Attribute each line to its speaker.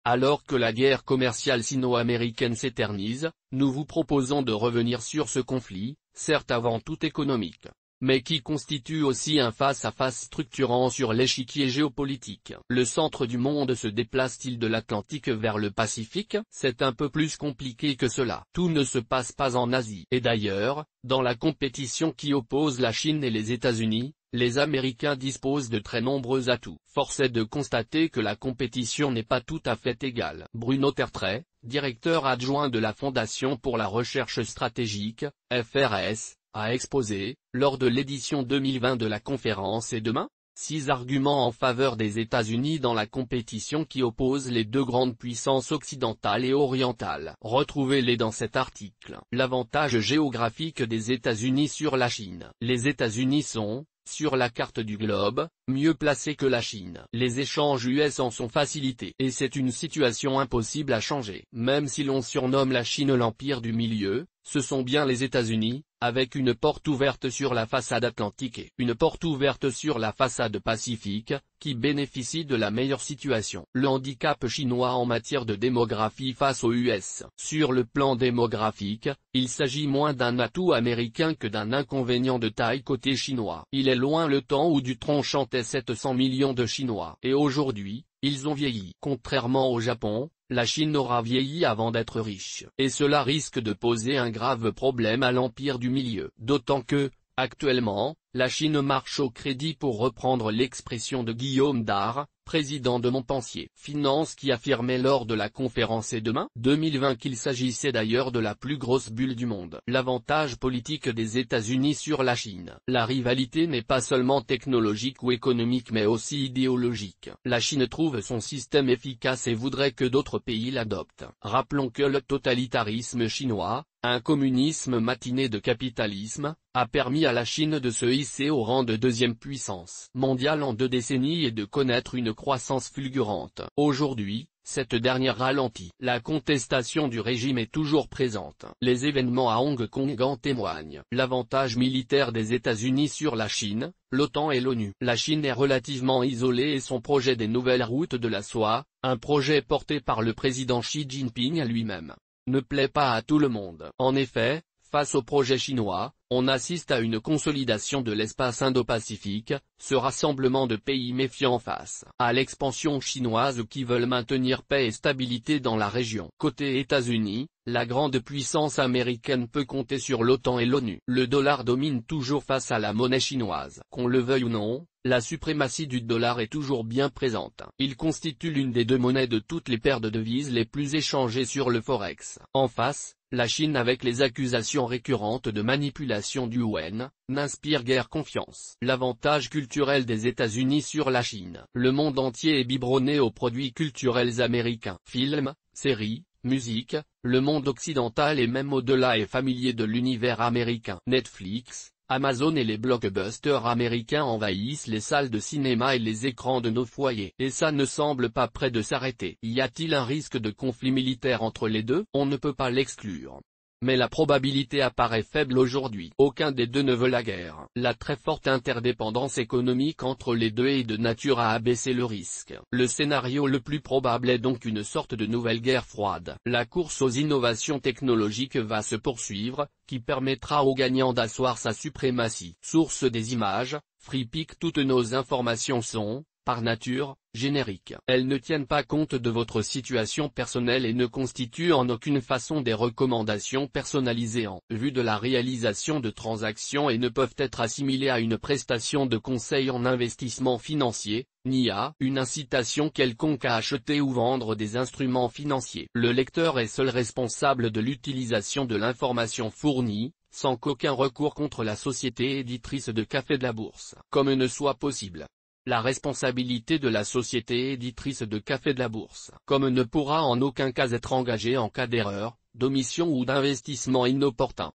Speaker 1: Alors que la guerre commerciale sino-américaine s'éternise, nous vous proposons de revenir sur ce conflit, certes avant tout économique, mais qui constitue aussi un face-à-face structurant sur l'échiquier géopolitique. Le centre du monde se déplace-t-il de l'Atlantique vers le Pacifique? C'est un peu plus compliqué que cela. Tout ne se passe pas en Asie. Et d'ailleurs, dans la compétition qui oppose la Chine et les États-Unis, les Américains disposent de très nombreux atouts. Force est de constater que la compétition n'est pas tout à fait égale. Bruno Tertrais, directeur adjoint de la Fondation pour la recherche stratégique, FRS, a exposé, lors de l'édition 2020 de la conférence Et demain, 6 arguments en faveur des États-Unis dans la compétition qui oppose les deux grandes puissances occidentales et orientales. Retrouvez-les dans cet article. L'avantage géographique des États-Unis sur la Chine. Les États-Unis sont, sur la carte du globe, mieux placés que la Chine. Les échanges US en sont facilités. Et c'est une situation impossible à changer. Même si l'on surnomme la Chine l'empire du milieu, ce sont bien les États-Unis, avec une porte ouverte sur la façade atlantique et une porte ouverte sur la façade pacifique, qui bénéficient de la meilleure situation. Le handicap chinois en matière de démographie face aux US. Sur le plan démographique, il s'agit moins d'un atout américain que d'un inconvénient de taille côté chinois. Il est loin le temps où Dutronc chantait 700 millions de Chinois. Et aujourd'hui, ils ont vieilli. Contrairement au Japon, la Chine aura vieilli avant d'être riche. Et cela risque de poser un grave problème à l'empire du milieu. D'autant que, actuellement, la Chine marche au crédit pour reprendre l'expression de Guillaume Dard, président de Montpensier Finance qui affirmait lors de la conférence Et demain 2020 qu'il s'agissait d'ailleurs de la plus grosse bulle du monde. L'avantage politique des États-Unis sur la Chine. La rivalité n'est pas seulement technologique ou économique mais aussi idéologique. La Chine trouve son système efficace et voudrait que d'autres pays l'adoptent. Rappelons que le totalitarisme chinois, un communisme matiné de capitalisme, a permis à la Chine de se hisser au rang de deuxième puissance mondiale en 2 décennies et de connaître une croissance fulgurante. Aujourd'hui, cette dernière ralentit. La contestation du régime est toujours présente. Les événements à Hong Kong en témoignent. L'avantage militaire des États-Unis sur la Chine, l'OTAN et l'ONU. La Chine est relativement isolée et son projet des nouvelles routes de la soie, un projet porté par le président Xi Jinping lui-même, ne plaît pas à tout le monde. En effet, face au projet chinois, on assiste à une consolidation de l'espace Indo-Pacifique, ce rassemblement de pays méfiants face à l'expansion chinoise qui veulent maintenir paix et stabilité dans la région. Côté États-Unis, la grande puissance américaine peut compter sur l'OTAN et l'ONU. Le dollar domine toujours face à la monnaie chinoise. Qu'on le veuille ou non, la suprématie du dollar est toujours bien présente. Il constitue l'une des 2 monnaies de toutes les paires de devises les plus échangées sur le Forex. En face, la Chine avec les accusations récurrentes de manipulation du yuan, n'inspire guère confiance. L'avantage culturel des États-Unis sur la Chine. Le monde entier est biberonné aux produits culturels américains. Films, séries, musique, le monde occidental et même au-delà est familier de l'univers américain. Netflix, Amazon et les blockbusters américains envahissent les salles de cinéma et les écrans de nos foyers. Et ça ne semble pas près de s'arrêter. Y a-t-il un risque de conflit militaire entre les deux? On ne peut pas l'exclure. Mais la probabilité apparaît faible aujourd'hui. Aucun des deux ne veut la guerre. La très forte interdépendance économique entre les deux est de nature à abaisser le risque. Le scénario le plus probable est donc une sorte de nouvelle guerre froide. La course aux innovations technologiques va se poursuivre, qui permettra au gagnant d'asseoir sa suprématie. Source des images, FreePic. Toutes nos informations sont, par nature, génériques. Elles ne tiennent pas compte de votre situation personnelle et ne constituent en aucune façon des recommandations personnalisées en vue de la réalisation de transactions et ne peuvent être assimilées à une prestation de conseil en investissement financier, ni à une incitation quelconque à acheter ou vendre des instruments financiers. Le lecteur est seul responsable de l'utilisation de l'information fournie, sans qu'aucun recours contre la société éditrice de Café de la Bourse, comme ne soit possible. La responsabilité de la société éditrice de Café de la Bourse, comme ne pourra en aucun cas être engagée en cas d'erreur, d'omission ou d'investissement inopportun.